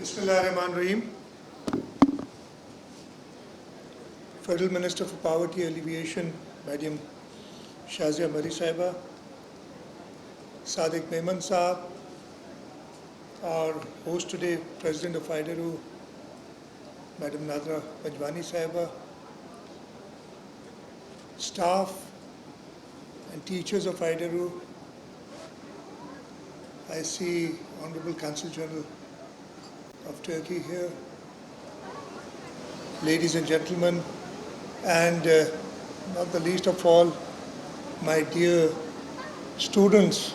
Bismillahirrahmanirrahim. Federal Minister for Poverty Alleviation, Madam Shazia Mari Sahiba, Sadiq Mehman Saab, our host today, President of IDERU, Madam Nadra Panjwani Sahiba, staff and teachers of IDERU. I see Honorable Consul General of Turkey here, ladies and gentlemen, and not the least of all, my dear students,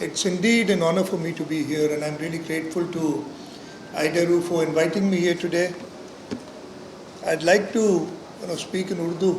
It's indeed an honor for me to be here, and I'm really grateful to IDERU for inviting me here today. I'd like to speak in Urdu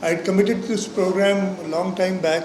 I had committed to this program a long time back,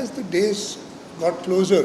As the days got closer,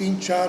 3, 4,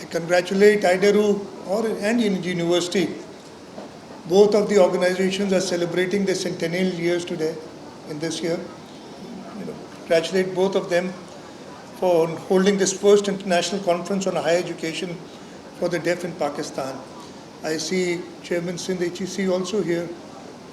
I congratulate IDERU and University. Both of the organizations are celebrating their centennial years today, in this year. Congratulate both of them for holding this first international conference on higher education for the deaf in Pakistan. I see Chairman Sindh HEC also here.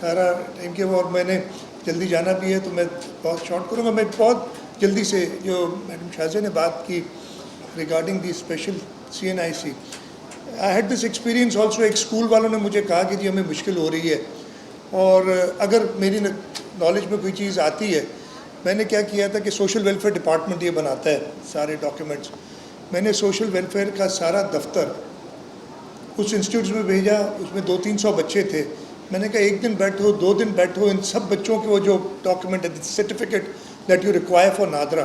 سارا time کیا اور میں نے جلدی جانا بھی ہے تو میں بہت شارٹ کروں گا. میں بہت جلدی سے جو میڈم شازیہ نے بات کی regarding the special CNIC, I had this experience also. ایک اسکول والوں نے مجھے کہا کہ جی ہمیں مشکل ہو رہی ہے, اور اگر میری نالج میں کوئی چیز آتی ہے, میں نے کیا تھا کہ سوشل ویلفیئر ڈپارٹمنٹ یہ بناتا ہے سارے ڈاکیومنٹس. میں نے سوشل ویلفیئر کا سارا دفتر اس انسٹیٹیوٹس میں بھیجا. اس میں 200-300 بچے تھے. میں نے کہا 1 دن بیٹھو, 2 دن بیٹھو, ان سب بچوں کے وہ جو ڈاکیومنٹ ہے certificate that you require for NADRA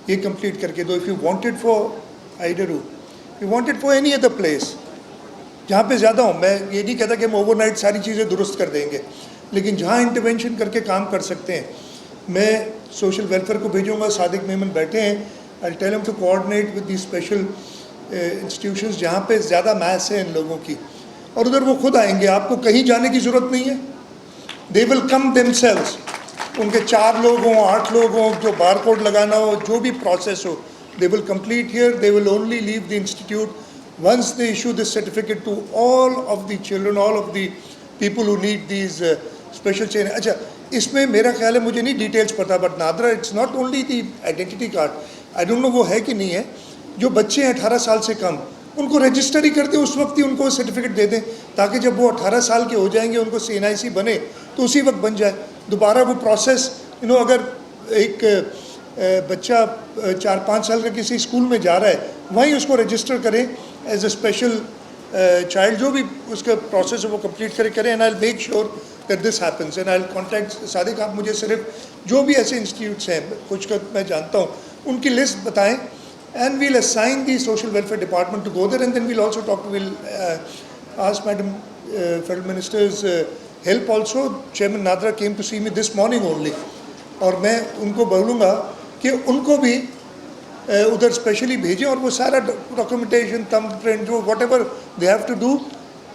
یہ کمپلیٹ کر کے دو. اف یو وانٹیڈ فار آئیڈرو, you wanted for any other place جہاں پہ زیادہ ہوں. میں یہ نہیں کہتا کہ ہم اوور نائٹ ساری چیزیں درست کر دیں گے, لیکن جہاں انٹرونشن کر کے کام کر سکتے ہیں میں سوشل ویلفیئر کو بھیجوں گا. صادق میمن بیٹھے ہیں, I tell him to coordinate with the special institutions جہاں پہ زیادہ میس ہے ان لوگوں کی, اور ادھر وہ خود آئیں گے. آپ کو کہیں جانے کی ضرورت نہیں ہے. دے ول کم دیم سیلوز. ان کے 4 لوگ ہوں, 8 لوگ ہوں, جو بار کوڈ لگانا ہو, جو بھی process who, they will complete here. They will only leave the institute once they issue this certificate to all of the children, all of the people who need these special training. اچھا, اس میں میرا خیال ہے, مجھے نہیں details پتا, but NADRA it's not only the identity card. I don't know وہ ہے کہ نہیں ہے. جو بچے ہیں 18 سال سے کم, ان کو رجسٹر ہی کر دیں, اس وقت ہی ان کو سرٹیفکیٹ دے دیں, تاکہ جب وہ 18 سال کے ہو جائیں گے, ان کو CNIC بنے تو اسی وقت بن جائے. دوبارہ وہ پروسیس اگر ایک بچہ 4-5 سال کا کسی اسکول میں جا رہا ہے, وہیں اس کو رجسٹر کریں ایز اے اسپیشل چائلڈ. جو بھی اس کا پروسیس ہے وہ کمپلیٹ کریں. And I will make sure that this happens. And I will contact Sadiq. آپ مجھے صرف جو بھی ایسے انسٹیٹیوٹس ہیں, کچھ کا میں جانتا ہوں, ان کی لسٹ بتائیں. And we'll assign the social welfare department to go there. And then we'll also talk to, we'll ask madam federal ministers help also. Chairman NADRA came to see me this morning only, اور میں ان کو بولوں گا کہ ان کو بھی ادھر especially بھیجیں, اور وہ سارا ڈاکومنٹیشن, تھم پرنٹ, جو whatever they have to do.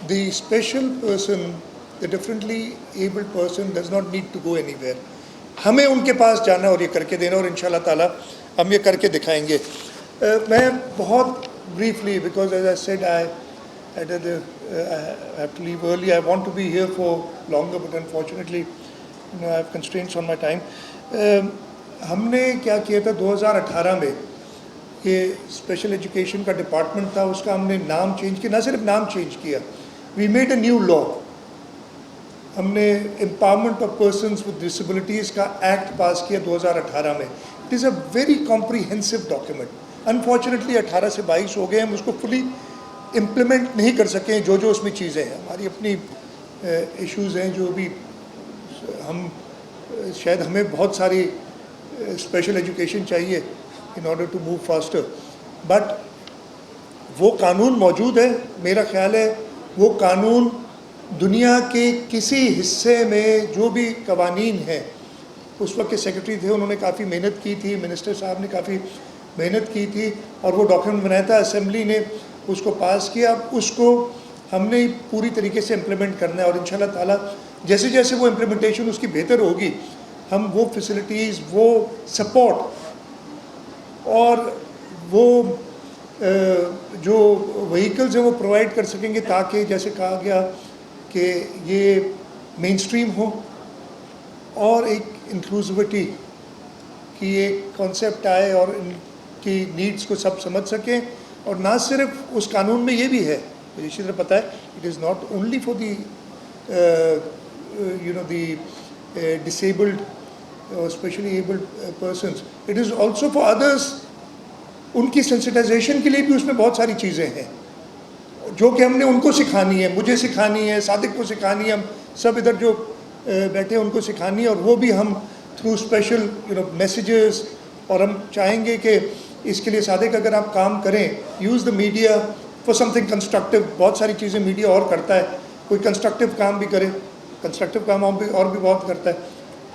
The special person, the differently abled person does not need to go anywhere. ہمیں ان کے پاس جانا اور یہ کر کے دینا, اور ان شاء اللہ تعالیٰ ہم یہ کر کے دکھائیں گے. میں بہت briefly, because as I said I have to leave early. I want to be here for longer, but unfortunately I have constraints on my time. ہم نے کیا کیا تھا 2018 میں, یہ اسپیشل ایجوکیشن کا ڈپارٹمنٹ تھا, اس کا ہم نے نام چینج کیا. نہ صرف نام چینج کیا, we made a new law. ہم نے empowerment of persons with disabilities کا ایکٹ پاس کیا 2018 میں. It is a very comprehensive document. Unfortunately 18 سے 22 ہو گئے, ہم اس کو فلی امپلیمنٹ نہیں کر سکے. جو اس میں چیزیں ہیں, ہماری اپنی ایشوز ہیں, جو بھی ہم شاید ہمیں بہت ساری اسپیشل ایجوکیشن چاہیے in order to move faster, but وہ قانون موجود ہے. میرا خیال ہے وہ قانون دنیا کے کسی حصے میں جو بھی قوانین ہیں, اس وقت کے سیکرٹری تھے, انہوں نے کافی محنت کی تھی, منسٹر صاحب نے کافی محنت کی تھی, اور وہ ڈاکیومنٹ بنایا تھا, اسمبلی نے اس کو پاس کیا. اس کو ہم نے پوری طریقے سے امپلیمنٹ کرنا ہے, اور ان شاء اللہ تعالیٰ جیسے جیسے وہ امپلیمنٹیشن اس کی بہتر ہوگی, ہم وہ فیسلٹیز, وہ سپورٹ اور وہ جو وہیکلز ہیں وہ پرووائڈ کر سکیں گے, تاکہ جیسے کہا گیا کہ یہ مین اسٹریم ہو, اور ایک انکلوزیوٹی کی ایک کانسیپٹ آئے, اور ان کی نیڈس کو سب سمجھ سکیں. اور نہ صرف اس قانون میں یہ بھی ہے, مجھے اسی طرح پتہ ہے, it is not only for the the disabled or specially abled persons, it is also for others. ان کی سینسٹائزیشن کے لیے بھی اس میں بہت ساری چیزیں ہیں جو کہ ہم نے ان کو سکھانی ہے, مجھے سکھانی ہے, صادق کو سکھانی ہے, ہم سب ادھر جو بیٹھے ہیں ان کو سکھانی ہے, اور وہ بھی ہم تھرو اسپیشل میسیجز. اور ہم چاہیں گے کہ اس کے لیے صادق اگر آپ کام کریں, use the media for some thing constructive. بہت ساری چیزیں میڈیا اور کرتا ہے, کوئی کنسٹرکٹیو کام بھی کرے, کنسٹرکٹیو کام اور بھی بہت کرتا ہے,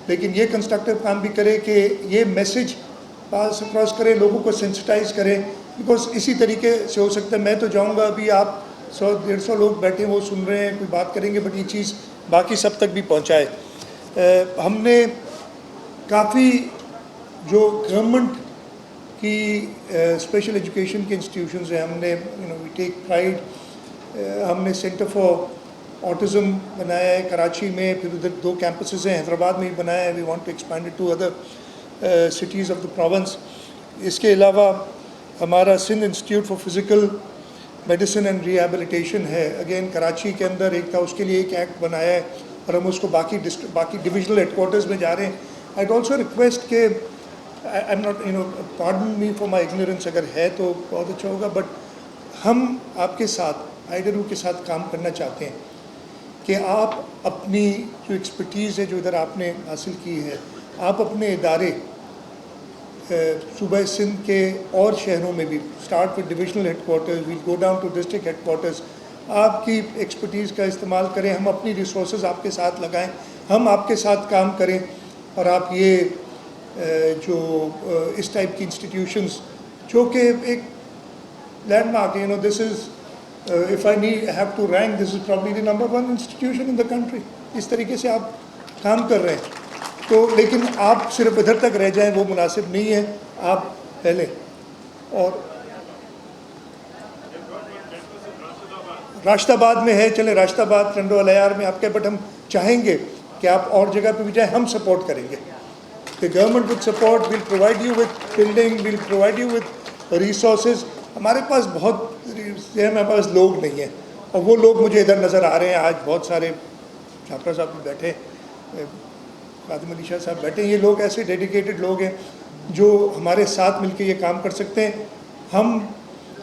لیکن یہ کنسٹرکٹیو کام بھی کرے کہ یہ میسیج پاس اکراس کرے, لوگوں کو سینسٹائز کرے, بیکاز اسی طریقے سے ہو سکتا ہے. میں تو جاؤں گا, ابھی آپ 100-150 لوگ بیٹھے ہیں, وہ سن رہے ہیں, کوئی بات کریں گے, بٹ یہ چیز باقی سب تک بھی پہنچائے. ہم نے کافی جو گورنمنٹ کی اسپیشل ایجوکیشن کے انسٹیٹیوشنز ہیں, ہم نے وی ٹیک پرائڈ, ہم نے سینٹر فار آٹزم بنایا ہے کراچی میں, پھر ادھر 2 کیمپسز ہیں, حیدرآباد میں بھی بنایا ہے. We want to expand it to other cities of the province. اس کے علاوہ ہمارا Sindh institute for physical medicine and rehabilitation ہے, اگین کراچی کے اندر ایک تھا, اس کے لیے ایک ایکٹ بنایا ہے اور ہم اس کو باقی ڈویژنل ہیڈ کوارٹرز میں جا رہے ہیں. آئی آلسو ریکویسٹ کہ I am not pardon me for my ignorance, اگر ہے تو بہت اچھا ہوگا, بٹ ہم آپ کے ساتھ آئیڈرو کے ساتھ کام کرنا چاہتے ہیں کہ آپ اپنی جو ایکسپرٹیز ہے جو ادھر آپ نے حاصل کی ہے, آپ اپنے ادارے صوبہ سندھ کے اور شہروں میں بھی, start with divisional headquarters, we'll go down to district headquarters, آپ کی ایکسپرٹیز کا استعمال کریں, ہم اپنی ریسورسز آپ کے ساتھ لگائیں, ہم آپ کے ساتھ کام کریں, اور آپ یہ جو اس ٹائپ کی انسٹیٹیوشنز جو کہ ایک لینڈ مارک ہے, دس از if I have to rank, this is probably the number 1 institution in the country. اس طریقے سے آپ کام کر رہے ہیں تو, لیکن آپ صرف ادھر تک رہ جائیں وہ مناسب نہیں ہے, آپ پہلے. اور راشد آباد میں ہے, چلے راشد آباد ٹنڈو الیار میں آپ کے, بٹ ہم چاہیں گے کہ آپ اور جگہ پہ بھی جائیں, ہم سپورٹ کریں گے. The government would support, we'll provide you with building, we'll provide you with resources. ہمارے پاس بہت ہمارے پاس لوگ نہیں ہیں, اور وہ لوگ مجھے ادھر نظر آ رہے ہیں. آج بہت سارے چھاپرا صاحب بھی بیٹھے, خادم علی شاہ صاحب بیٹھے, یہ لوگ ایسے ڈیڈیکیٹڈ لوگ ہیں جو ہمارے ساتھ مل کے یہ کام کر سکتے ہیں. ہم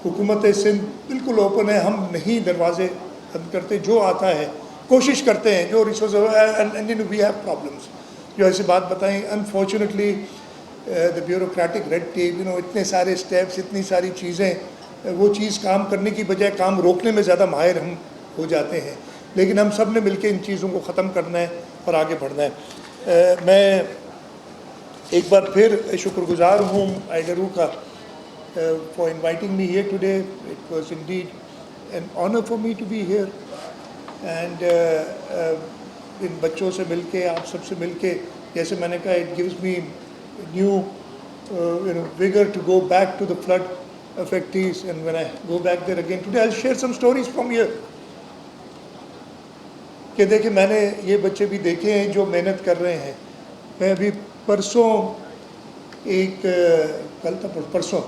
حکومت سندھ بالکل اوپن ہے, ہم نہیں دروازے بند کرتے, جو آتا ہے کوشش کرتے ہیں, جو ریسورس وی ہیو پرابلمس جو ایسی بات بتائیں. Unfortunately the bureaucratic red tape, اتنے سارے اسٹیپس, اتنی ساری چیزیں, وہ چیز کام کرنے کی بجائے کام روکنے میں زیادہ ماہر ہم ہو جاتے ہیں. لیکن ہم سب نے مل کے ان چیزوں کو ختم کرنا ہے اور آگے بڑھنا ہے. میں ایک بار پھر شکر گزار ہوں آئیڈرو کا for inviting me here today. It was indeed an honour for me to be here, and ان بچوں سے مل کے, آپ سب سے مل کے, جیسے میں نے کہا, it gives me new vigor to go back to the flood affectees, and when I go back there again today I'll share some stories from here. کہ دیکھیں میں نے یہ بچے بھی دیکھے ہیں جو محنت کر رہے ہیں. میں ابھی پرسوں پرسوں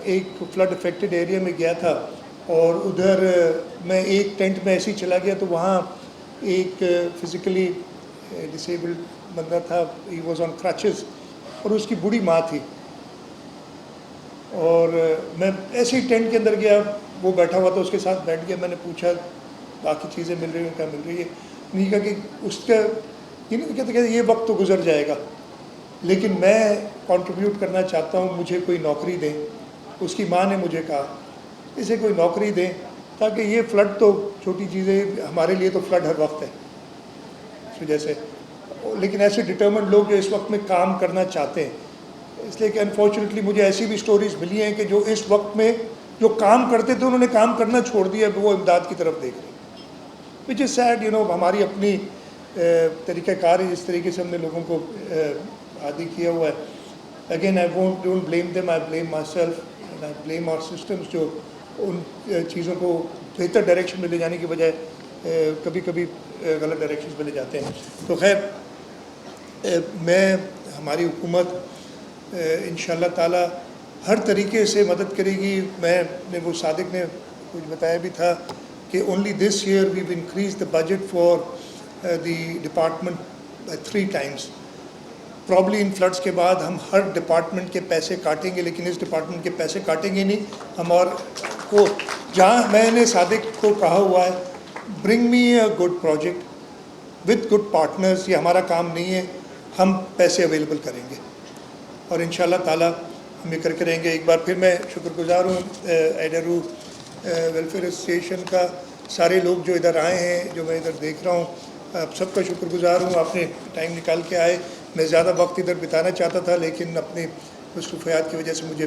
ایک فلڈ افیکٹڈ ایریا میں گیا تھا, اور ادھر میں ایک ٹینٹ میں ایسے ہی چلا گیا تو وہاں ایک فزیکلی ڈسیبلڈ بندہ تھا, ہی واز آن کرچز, اور اس کی بوڑھی ماں تھی. اور میں ایسے ہی ٹینٹ کے اندر گیا, وہ بیٹھا ہوا تھا, اس کے ساتھ بیٹھ گیا. میں نے پوچھا باقی چیزیں مل رہی ہیں, کیا مل رہی ہے. نہیں کہا کہ اس کا یہ نہیں کہتے کہ یہ وقت تو گزر جائے گا, لیکن میں کنٹریبیوٹ کرنا چاہتا ہوں, مجھے کوئی نوکری دیں. اس کی ماں نے مجھے کہا اسے کوئی نوکری دیں, تاکہ یہ فلڈ تو چھوٹی چیزیں, ہمارے لیے تو فلڈ ہر وقت ہے اس وجہ سے. لیکن ایسے ڈٹرمنڈ لوگ جو اس وقت میں کام کرنا چاہتے ہیں, اس لیے کہ انفارچونیٹلی مجھے ایسی بھی سٹوریز ملی ہیں کہ جو اس وقت میں جو کام کرتے تھے انہوں نے کام کرنا چھوڑ دیا, وہ امداد کی طرف دیکھ رہے ہیں, وچ از سیڈ. ہماری اپنی طریقہ کار ہے, اس طریقے سے ہم نے لوگوں کو عادی کیا ہوا ہے. Again I don't blame them, I blame myself, and I blame our systems جو ان چیزوں کو بہتر ڈائریکشن میں لے جانے کی بجائے کبھی کبھی غلط ڈائریکشنز میں لے جاتے ہیں. تو خیر, میں ہماری حکومت انشاءاللہ تعالی ہر طریقے سے مدد کرے گی. میں نے وہ صادق نے کچھ بتایا بھی تھا کہ only this year we will increase the budget for the department 3 times. Probably ان فلڈس کے بعد ہم ہر ڈپارٹمنٹ کے پیسے کاٹیں گے, لیکن اس ڈپارٹمنٹ کے پیسے کاٹیں گے نہیں ہم. اور کو جہاں میں نے صادق کو کہا ہوا ہے, bring me a good project with good partners, یہ ہمارا کام نہیں ہے, ہم پیسے اویلیبل کریں گے اور انشاءاللہ تعالی ہم یہ کر کے رہیں گے. ایک بار پھر میں شکر گزار ہوں ایڈرو ویلفیئر ایسوسیشن کا, سارے لوگ جو ادھر آئے ہیں, جو میں ادھر دیکھ رہا ہوں, آپ سب کا شکر گزار ہوں. آپ نے ٹائم نکال کے آئے. میں زیادہ وقت ادھر بتانا چاہتا تھا, لیکن اپنی مصروفیات کی وجہ سے مجھے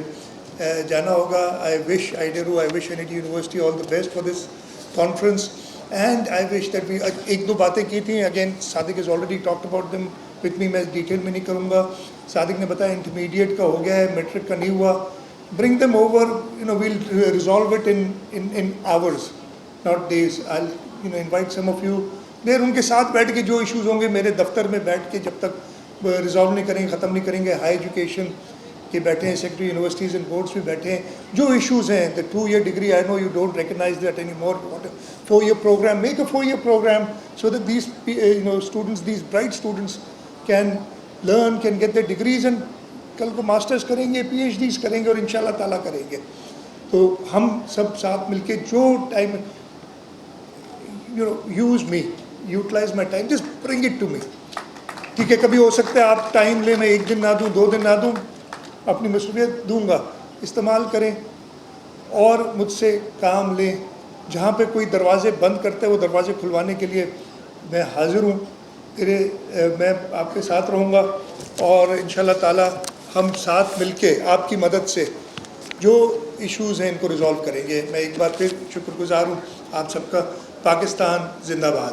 جانا ہوگا. آئی وش آئیڈرو, I wish NIT university all the best for this conference, and I wish that we, 1-2 باتیں کی تھیں, again Sadiq has already talked about them with me, میں ڈیٹیل میں نہیں کروں گا. صادق نے بتایا انٹرمیڈیٹ کا ہو گیا ہے, میٹرک کا نہیں ہوا. Bring them over, we'll resolve it in hours, not days. I'll invite some of you there, ان کے ساتھ بیٹھ کے جو ایشوز ہوں گے میرے دفتر میں بیٹھ کے جب تک ریزالو نہیں کریں گے, ختم نہیں کریں گے, ہائی ایجوکیشن کے بیٹھے ہیں, سیکرٹری یونیورسٹیز اینڈ بورڈس بھی بیٹھے ہیں, جو ایشوز ہیں, the 2-year degree, I know you don't recognize that anymore, 4-year program, make a 4-year program so that these students, these bright students can learn, can get their degrees, and کل کو masters کریں گے, P H Ds کریں گے, اور انشاءاللہ تعالیٰ کریں گے. تو ہم سب ساتھ مل کے جو time use me, utilize my time, just bring it to me. ٹھیک ہے, کبھی ہو سکتا ہے آپ ٹائم لیں, میں 1 دن نہ دوں, 2 دن نہ دوں, اپنی مصروفیت دوں گا, استعمال کریں اور مجھ سے کام لیں. جہاں پہ کوئی دروازے بند کرتا ہے وہ دروازے کھلوانے کے لیے میں حاضر ہوں. میں آپ کے ساتھ رہوں گا, اور انشاءاللہ تعالیٰ ہم ساتھ مل کے آپ کی مدد سے جو ایشوز ہیں ان کو ریزالو کریں گے. میں ایک بار پھر شکر گزار ہوں آپ سب کا. پاکستان زندہ باد.